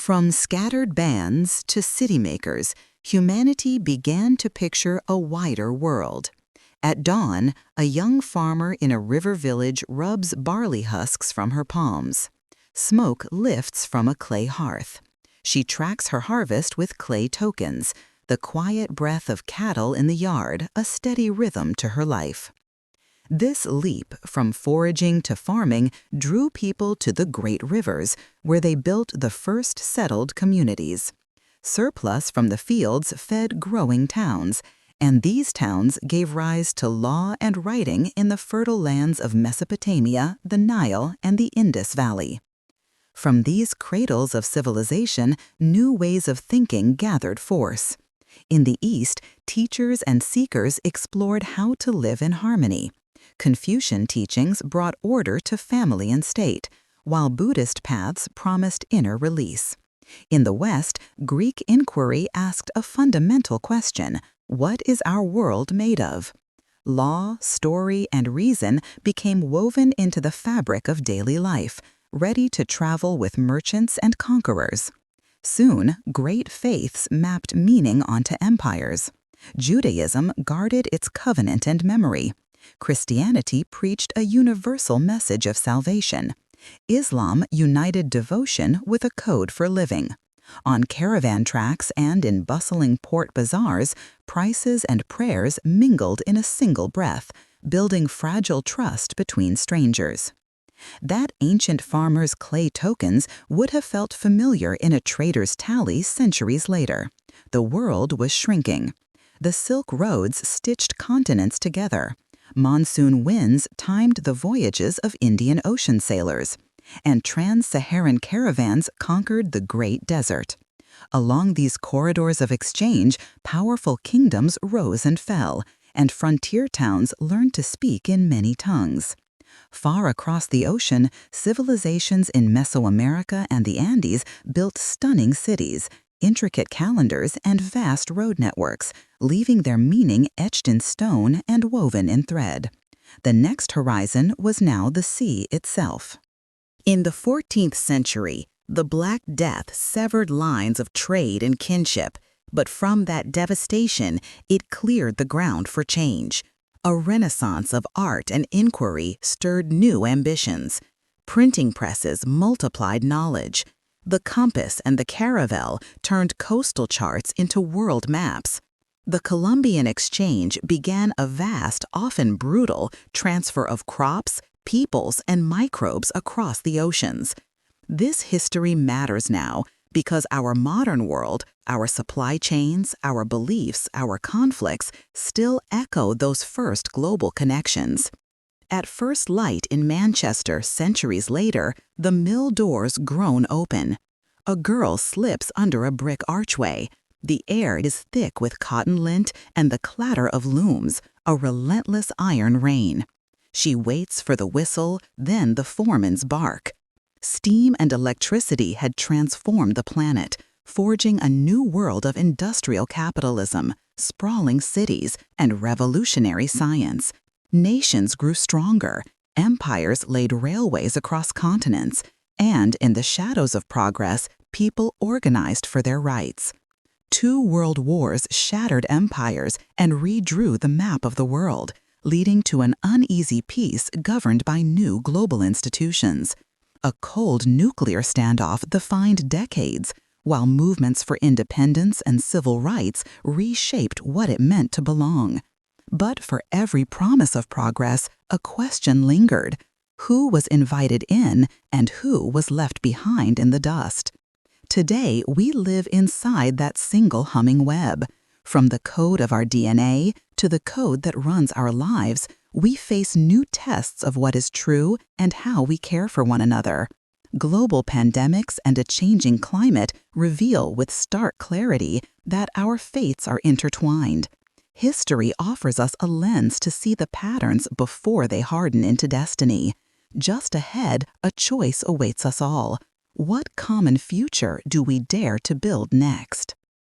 From scattered bands to city makers, humanity began to picture a wider world. At dawn, a young farmer in a river village rubs barley husks from her palms. Smoke lifts from a clay hearth. She tracks her harvest with clay tokens, the quiet breath of cattle in the yard, a steady rhythm to her life. This leap from foraging to farming drew people to the great rivers, where they built the first settled communities. Surplus from the fields fed growing towns, and these towns gave rise to law and writing in the fertile lands of Mesopotamia, the Nile, and the Indus Valley. From these cradles of civilization, new ways of thinking gathered force. In the East, teachers and seekers explored how to live in harmony. Confucian teachings brought order to family and state, while Buddhist paths promised inner release. In the West, Greek inquiry asked a fundamental question: what is our world made of? Law, story, and reason became woven into the fabric of daily life, ready to travel with merchants and conquerors. Soon, great faiths mapped meaning onto empires. Judaism guarded its covenant and memory. Christianity preached a universal message of salvation. Islam united devotion with a code for living. On caravan tracks and in bustling port bazaars, prices and prayers mingled in a single breath, building fragile trust between strangers. That ancient farmer's clay tokens would have felt familiar in a trader's tally centuries later. The world was shrinking. The Silk Roads stitched continents together. Monsoon winds timed the voyages of Indian Ocean sailors, and trans-Saharan caravans conquered the Great Desert. Along these corridors of exchange, powerful kingdoms rose and fell, and frontier towns learned to speak in many tongues. Far across the ocean, civilizations in Mesoamerica and the Andes built stunning cities, intricate calendars, and vast road networks, leaving their meaning etched in stone and woven in thread. The next horizon was now the sea itself. In the 14th century, the Black Death severed lines of trade and kinship, but from that devastation, it cleared the ground for change. A renaissance of art and inquiry stirred new ambitions. Printing presses multiplied knowledge. The compass and the caravel turned coastal charts into world maps. The Columbian Exchange began a vast, often brutal, transfer of crops, peoples, and microbes across the oceans. This history matters now because our modern world, our supply chains, our beliefs, our conflicts still echo those first global connections. At first light in Manchester centuries later, the mill doors groan open. A girl slips under a brick archway. The air is thick with cotton lint and the clatter of looms, a relentless iron rain. She waits for the whistle, then the foreman's bark. Steam and electricity had transformed the planet, forging a new world of industrial capitalism, sprawling cities, and revolutionary science. Nations grew stronger, empires laid railways across continents, and in the shadows of progress, people organized for their rights. 2 world wars shattered empires and redrew the map of the world, leading to an uneasy peace governed by new global institutions. A cold nuclear standoff defined decades, while movements for independence and civil rights reshaped what it meant to belong. But for every promise of progress, a question lingered: who was invited in and who was left behind in the dust? Today, we live inside that single humming web. From the code of our DNA to the code that runs our lives, we face new tests of what is true and how we care for one another. Global pandemics and a changing climate reveal with stark clarity that our fates are intertwined. History offers us a lens to see the patterns before they harden into destiny. Just ahead, a choice awaits us all. What common future do we dare to build next?